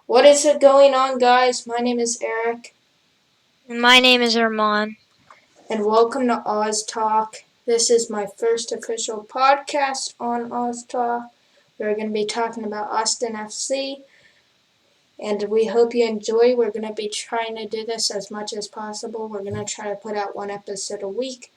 What is it going on, guys? My name is Eric, My name is Armand. and welcome to Austalk. This is my first official podcast on Austalk. We're going to be talking about Austin FC, and we hope you enjoy. We're going to be trying to do this as much as possible. We're going to try to put out one episode a week,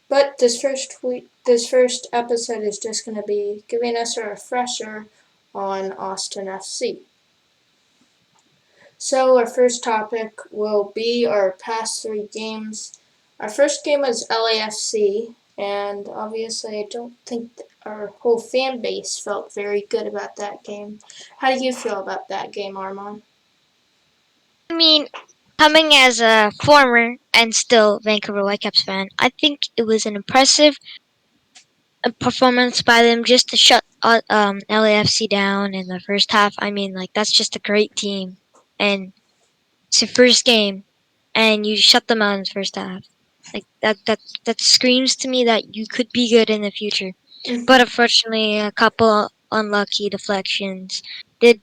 but this first episode is just going to be giving us a refresher on Austin FC. So our first topic will be our past three games. Our first game was LAFC, and obviously I don't think our whole fan base felt very good about that game. How do you feel about that game, Armand? I mean, coming as a former and still Vancouver Whitecaps fan, I think it was an impressive performance by them just to shut LAFC down in the first half. I mean, like that's just a great team, and it's your first game, and you shut them out in the first half. Like that screams to me that you could be good in the future. But Mm-hmm. unfortunately, a couple unlucky deflections did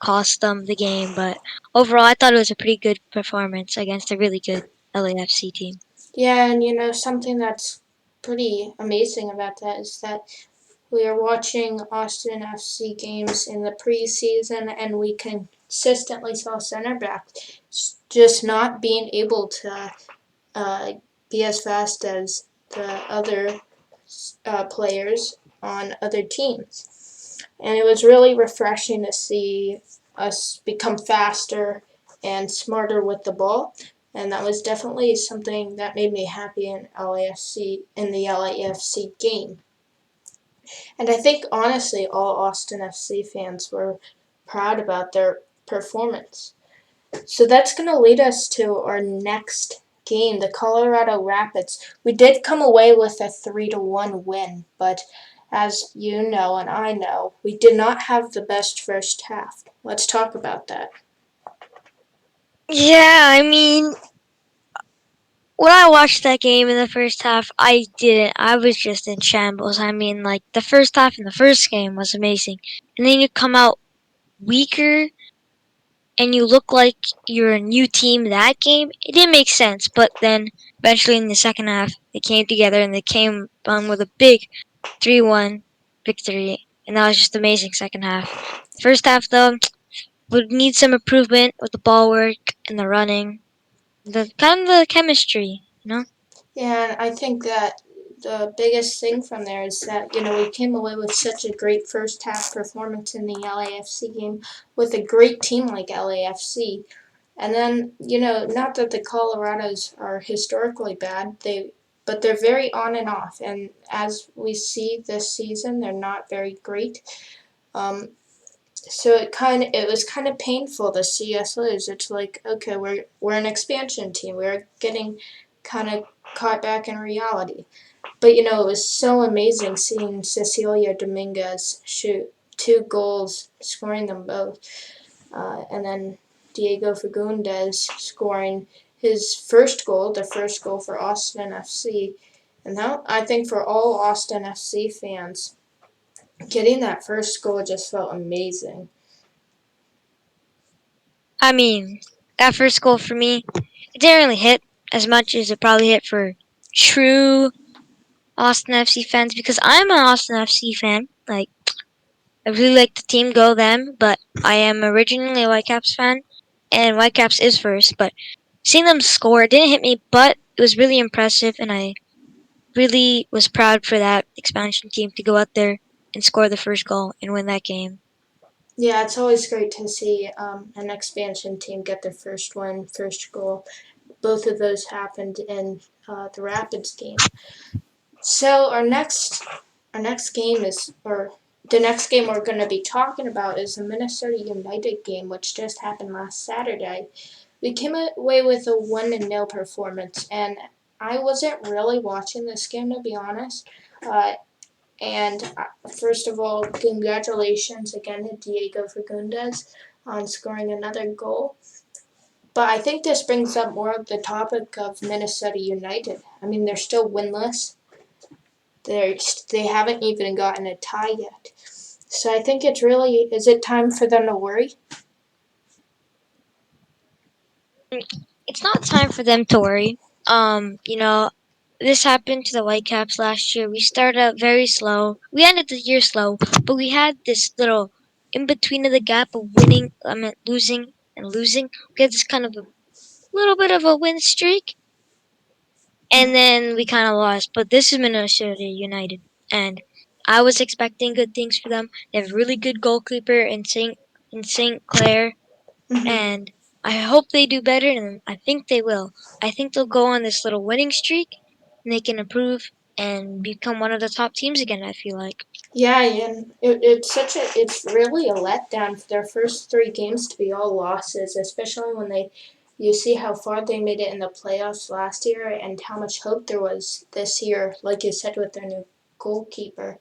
cost them the game. But overall, I thought it was a pretty good performance against a really good LAFC team. Yeah, and something that's pretty amazing about that is that we are watching Austin FC games in the preseason, and we consistently saw center back just not being able to uh, be as fast as the other players on other teams. And it was really refreshing to see us become faster and smarter with the ball. And that was definitely something that made me happy in the LAFC game. And I think honestly all Austin FC fans were proud about their performance. So that's going to lead us to our next game, the Colorado Rapids. We did come away with a 3-1 win, but as you know and I know, we did not have the best first half. Let's talk about that. Yeah, I mean, when I watched that game in the first half, I didn't. I was just in shambles. I mean, like the first half in the first game was amazing, and then you come out weaker and you look like you're a new team that game, it didn't make sense. But then eventually in the second half, they came together and they came on with a big 3-1 victory. And that was just amazing second half. First half, though, would need some improvement with the ball work and the running. The kind of the chemistry, you know? Yeah, and I think that the biggest thing from there is that, we came away with such a great first half performance in the LAFC game with a great team like LAFC. And then, not that the Colorados are historically bad, but they're very on and off. And as we see this season, they're not very great. Um, so it was kind of painful to see us lose. It's like, okay, we're an expansion team. We're getting kind of caught back in reality. But it was so amazing seeing Cecilia Dominguez shoot two goals, scoring them both, and then Diego Fagundes scoring his first goal, the first goal for Austin FC. And that, I think for all Austin FC fans, getting that first goal just felt amazing. I mean, that first goal for me, it didn't really hit as much as it probably hit for true Austin FC fans because I'm an Austin FC fan. Like, I really like the team, go them, but I am originally a Whitecaps fan, and Whitecaps is first. But seeing them score it didn't hit me, but it was really impressive, and I really was proud for that expansion team to go out there and score the first goal and win that game. Yeah, it's always great to see an expansion team get their first win, first goal. Both of those happened in the Rapids game. So our next game is, or the next game we're going to be talking about is the Minnesota United game, which just happened last Saturday. We came away with a 1-0 performance, and I wasn't really watching this game to be honest. Uh, and first of all, congratulations again to Diego Fagundes on scoring another goal. But I think this brings up more of the topic of Minnesota United. I mean, they're still winless. They haven't even gotten a tie yet. So I think it's really, is it time for them to worry? It's not time for them to worry. You know, this happened to the Whitecaps last year. We started out very slow. We ended the year slow, but we had this little in between of the gap of winning, I mean losing and losing. We had this kind of a little bit of a win streak, and then we kind of lost. But this is Minnesota United, and I was expecting good things for them. They have a really good goalkeeper in Saint Clair, Hmm. and I hope they do better, and I think they will. I think they'll go on this little winning streak, and they can improve and become one of the top teams again. I feel like. Yeah, and it's really a letdown for their first three games to be all losses, especially when you see how far they made it in the playoffs last year and how much hope there was this year, like you said, with their new goalkeeper.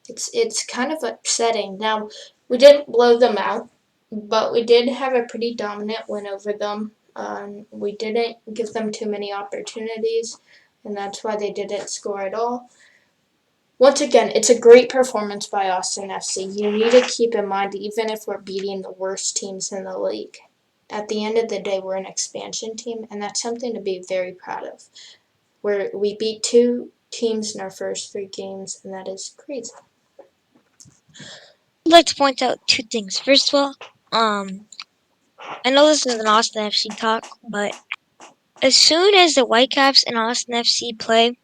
It's kind of upsetting. Now, we didn't blow them out, but we did have a pretty dominant win over them. We didn't give them too many opportunities, and that's why they didn't score at all. Once again, it's a great performance by Austin FC. You need to keep in mind, even if we're beating the worst teams in the league, at the end of the day, we're an expansion team, and that's something to be very proud of. We beat two teams in our first three games, and that is crazy. I'd like to point out two things. First of all, I know this is an Austin FC talk, but as soon as the Whitecaps and Austin FC play,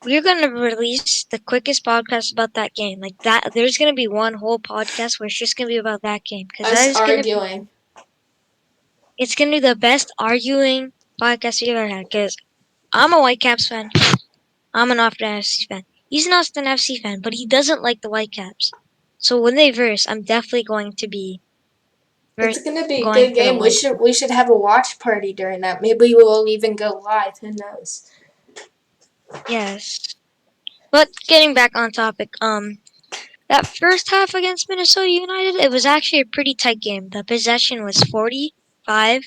we're gonna release the quickest podcast about that game. Like that, there's gonna be one whole podcast where it's just gonna be about that game because that Us is gonna be. arguing. It's gonna be the best arguing podcast we've ever had. Because I'm a Whitecaps fan. I'm an Austin FC fan. He's an Austin FC fan, but he doesn't like the Whitecaps. So when they verse, I'm definitely going to be It's gonna be a going good for the game. We White. should have a watch party during that. Maybe we'll even go live. Who knows? Yes. But getting back on topic, that first half against Minnesota United, it was actually a pretty tight game. The possession was 45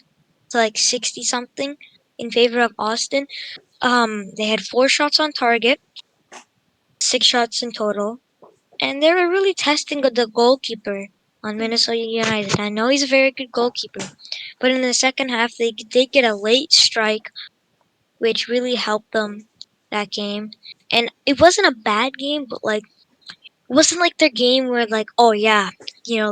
to like 60 something in favor of Austin. They had 4 shots on target, 6 shots in total, and they were really testing the goalkeeper on Minnesota United. I know he's a very good goalkeeper, but in the second half they did get a late strike, which really helped them that game. And it wasn't a bad game, but like it wasn't like their game where like, oh yeah,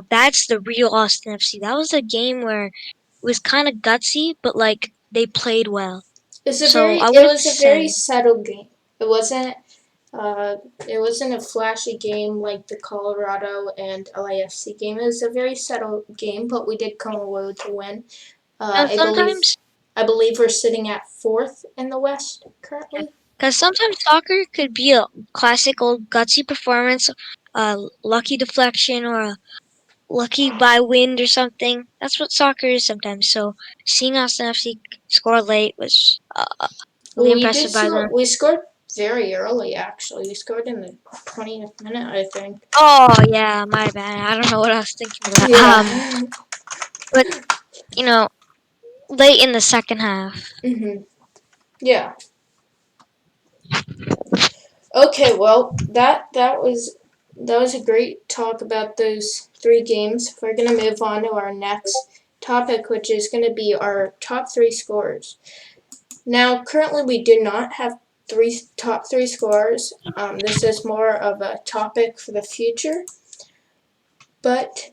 that's the real Austin FC. That was a game where it was kind of gutsy, but like they played well. So I It wouldn't was a very say. settled game. It wasn't uh, it wasn't a flashy game like the Colorado and LAFC game. It was a very settled game, but we did come away with the win. Uh, I believe Sometimes, I believe we're sitting at fourth in the West yeah, currently. because sometimes soccer could be a classic old gutsy performance, a lucky deflection, or a lucky by wind or something. That's what soccer is sometimes. So seeing Austin FC score late was really impressive by them. We scored very early actually. We scored in the 20th minute, I think. Oh yeah, my bad. I don't know what I was thinking of that. Yeah. But you know, late in the second half. Mhm. Yeah. Okay, well, that was a great talk about those three games. We're gonna move on to our next topic, which is gonna be our top three scorers. Now, currently, we do not have top three scorers. This is more of a topic for the future, but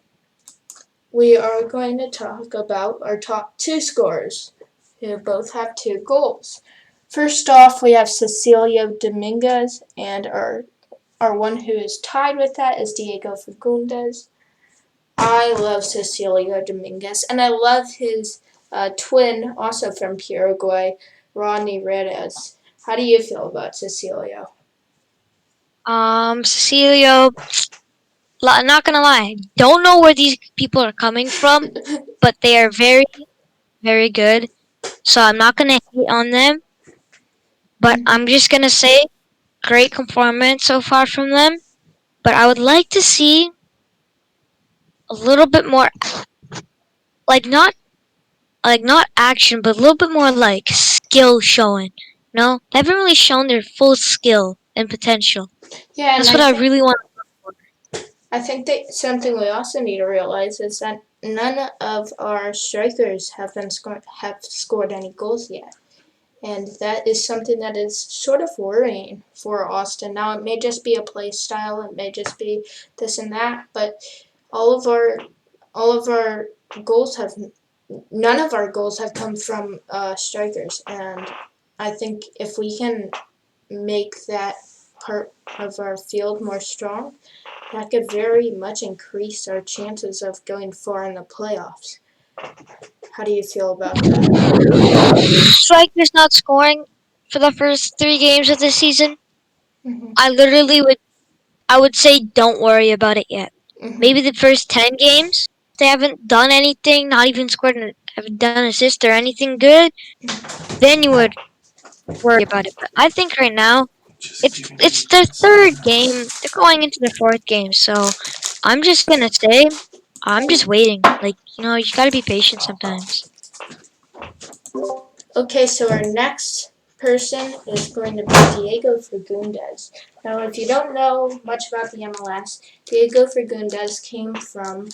we are going to talk about our top two scorers, who both have two goals. First off, we have Cecilia Dominguez, and our one who is tied with that is Diego Fagundes. I love Cecilio Dominguez, and I love his twin, also from Paraguay, Rodney Reyes. How do you feel about Cecilio? Cecilio, not gonna lie, don't know where these people are coming from, but they are very, very good. So I'm not gonna hate on them, but I'm just gonna say great performance so far from them. But I would like to see a little bit more, like not action, but a little bit more like skill showing. They haven't really shown their full skill and potential. Yeah, and That's what I really want. I think that something we also need to realize is that none of our strikers have scored any goals yet. And that is something that is sort of worrying for Austin. Now, it may just be a play style, it may just be this and that, but all of our all of our goals have none of our goals have come from strikers, and I think if we can make that part of our field more strong, that could very much increase our chances of going far in the playoffs. How do you feel about that? Strikers not scoring for the first 3 games of the season. Mm-hmm. I literally would I would say don't worry about it yet. Mm-hmm. Maybe the first 10 games they haven't done anything, not even scored, haven't done an assist or anything good. Then you would worry about it. But I think right now it's their third game. They're going into the fourth game, so I'm just gonna say I'm just waiting. Like you gotta be patient sometimes. Okay, so our next person is going to be Diego Fagundes. Now, if you don't know much about the MLS, Diego Fagundes came from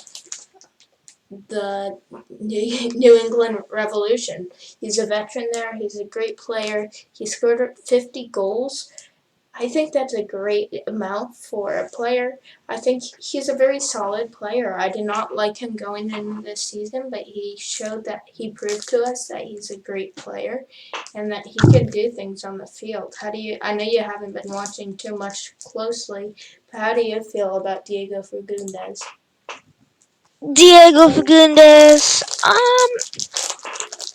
the New England Revolution. He's a veteran there. He's a great player. He scored 50 goals. I think that's a great amount for a player. I think he's a very solid player. I did not like him going in this season, but he showed that he proved to us that he's a great player and that he can do things on the field. I know you haven't been watching too much closely, but how do you feel about Diego Fagundes? Diego Fagundes.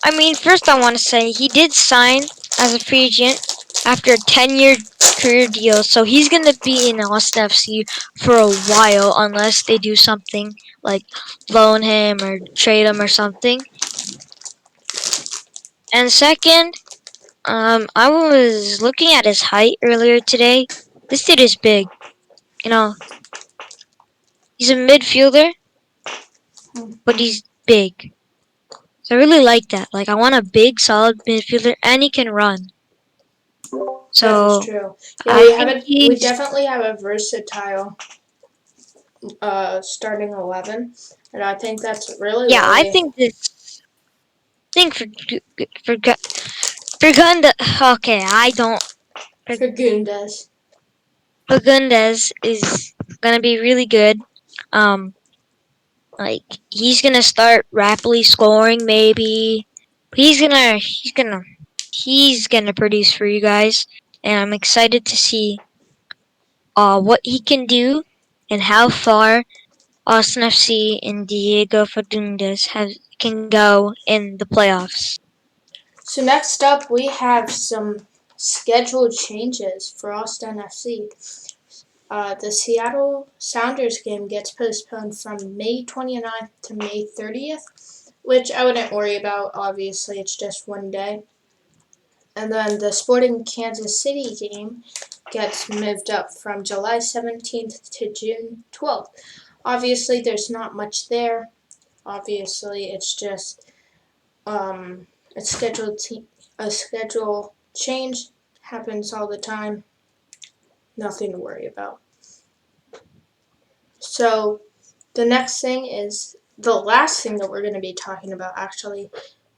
I mean, first I want to say he did sign as a free agent after a 10-year career deal, so he's gonna be in Austin FC for a while unless they do something like loan him or trade him or something. And second, I was looking at his height earlier today. This dude is big. You know, he's a midfielder, but he's big. So I really like that. Like, I want a big, solid midfielder, and he can run. That is So true. Yeah, I think we he's definitely have a versatile starting 11, and I think that's really yeah. why I we think this thing for Gunda. Okay, I don't. Fagundes. Fagundes is gonna be really good. Um, like he's gonna start rapidly scoring, maybe. He's gonna produce for you guys, and I'm excited to see what he can do and how far Austin FC and Diego Fagundes can go in the playoffs. So next up, we have some scheduled changes for Austin FC. The Seattle Sounders game gets postponed from May 29th to May 30th, which I wouldn't worry about. Obviously, it's just one day. And then the Sporting Kansas City game gets moved up from July 17th to June 12th. Obviously, there's not much there. Obviously, it's just um, a a schedule change happens all the time. Nothing to worry about. So the next thing is the last thing that we're going to be talking about actually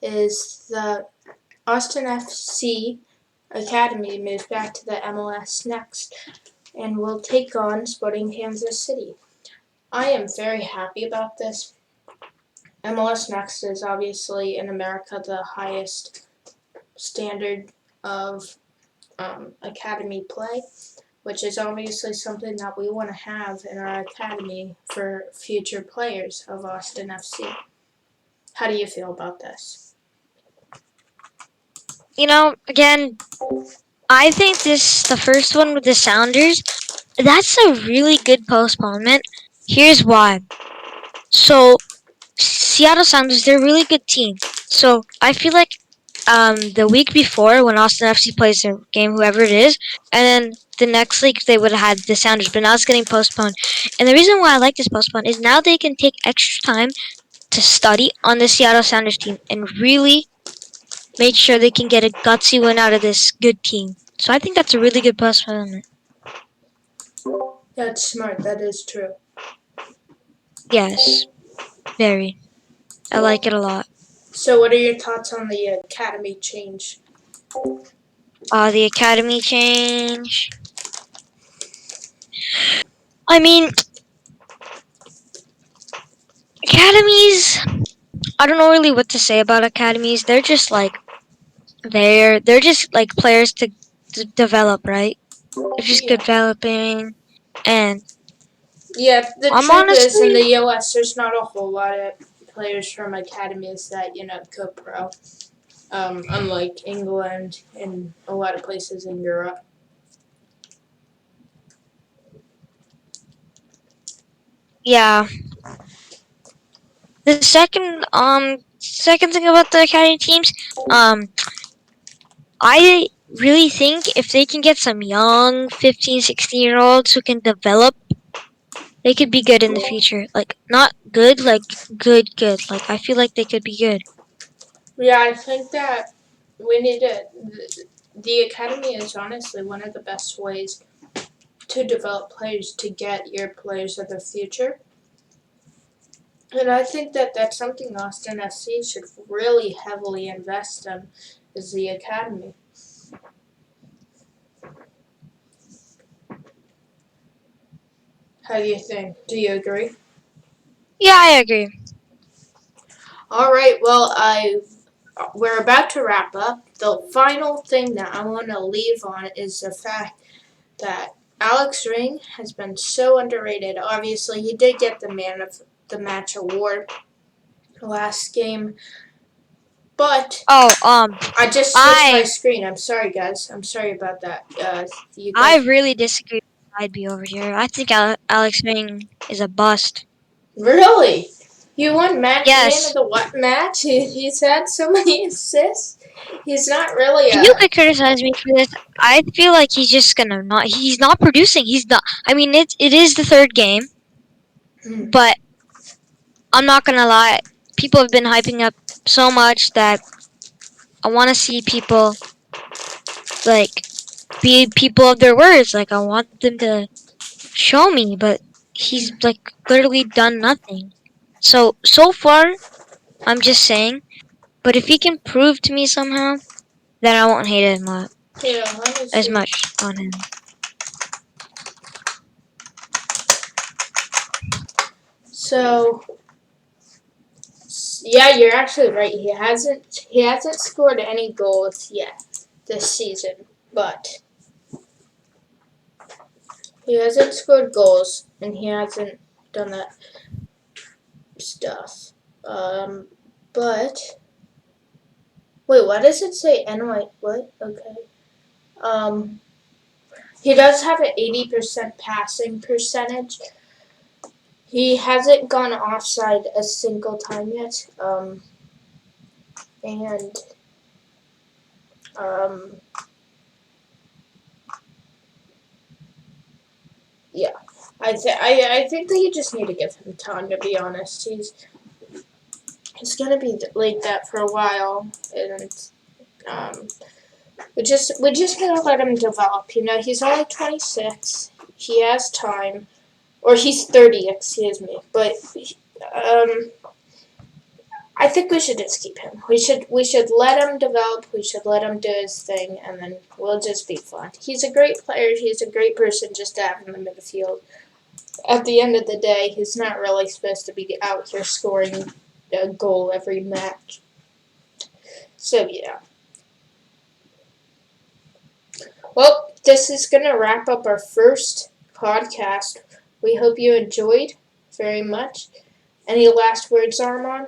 is the Austin FC Academy moves back to the MLS next and will take on Sporting Kansas City. I am very happy about this. MLS Next is obviously in America the highest standard of academy play, which is obviously something that we want to have in our academy for future players of Austin FC. How do you feel about this? Again, I think the first one with the Sounders, that's a really good postponement. Here's why. So Seattle Sounders, they're a really good team. So I feel like the week before when Austin FC plays their game, whoever it is, and then the next week they would have had the Sounders, but now it's getting postponed. And the reason why I like this postpone is now they can take extra time to study on the Seattle Sounders team and really make sure they can get a gutsy win out of this good team. So I think that's a really good postponement. That's smart. That is true. Yes, very. I like it a lot. So, what are your thoughts on the academy change? The academy change. I mean, academies. I don't know really what to say about academies. They're just like they're just like players to develop, right? They're just Yeah. developing, and Yeah, the I'm truth is, in honestly, the US, there's not a whole lot of players from academies that go pro. Unlike England and a lot of places in Europe. yeah. The second thing about the academy teams, I really think if they can get some young 15, 16-year-olds who can develop, they could be good in the future. Like not good, like good. Like I feel like they could be good. Yeah, I think that we need to. The academy is honestly one of the best ways to develop players to get your players of the future. And I think that that's something Austin FC should really heavily invest in is the academy. How do you think? Do you agree? Yeah, I agree. All right. Well, we're about to wrap up. The final thing that I want to leave on is the fact that Alex Ring has been so underrated. Obviously, he did get the man of the match award last game, but Oh, I just switched my I screen. I'm sorry, guys. I'm sorry about that. You I guys, really disagree with I'd be over here. I think Alex Ming is a bust. really? He won man of Yes. the what match? He's had so many assists. He's not really You a. could criticize me for this. I feel like he's just gonna not. He's not producing. He's not. I mean, it is the third game, Hmm. but I'm not gonna lie. People have been hyping up so much that I want to see people like be people of their words. Like I want them to show me, but he's like literally done nothing. So far, I'm just saying. But if he can prove to me somehow, then I won't hate it Yeah, as honestly. much on him. So yeah, you're actually right. He hasn't scored any goals yet this season, but he hasn't scored goals and he hasn't done that stuff. Um, but wait, why does it say NY? What? Okay. Um, he does have an 80% passing percentage. He hasn't gone offside a single time yet. And um, yeah, I think that you just need to give him time. To be honest, he's gonna be like that for a while, and um, we just gotta let him develop. He's only 26. He has time, or he's 30. Excuse me, but um, I think we should just keep him. We should let him develop. We should let him do his thing, and then we'll just be fine. He's a great player. He's a great person just to have in the midfield. At the end of the day, he's not really supposed to be out here scoring a goal every match. So yeah. Well, this is gonna wrap up our first podcast. We hope you enjoyed very much. Any last words, Armand?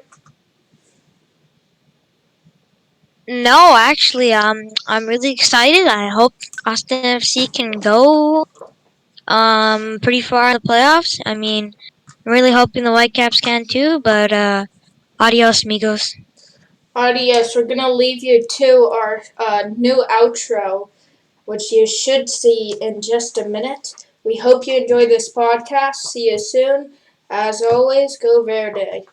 No, actually, I'm really excited. I hope Austin FC can go pretty far in the playoffs. I mean, I'm really hoping the Whitecaps can too. But adios, amigos. Adios. We're gonna leave you to our new outro, which you should see in just a minute. We hope you enjoy this podcast. See you soon. As always, go Verde.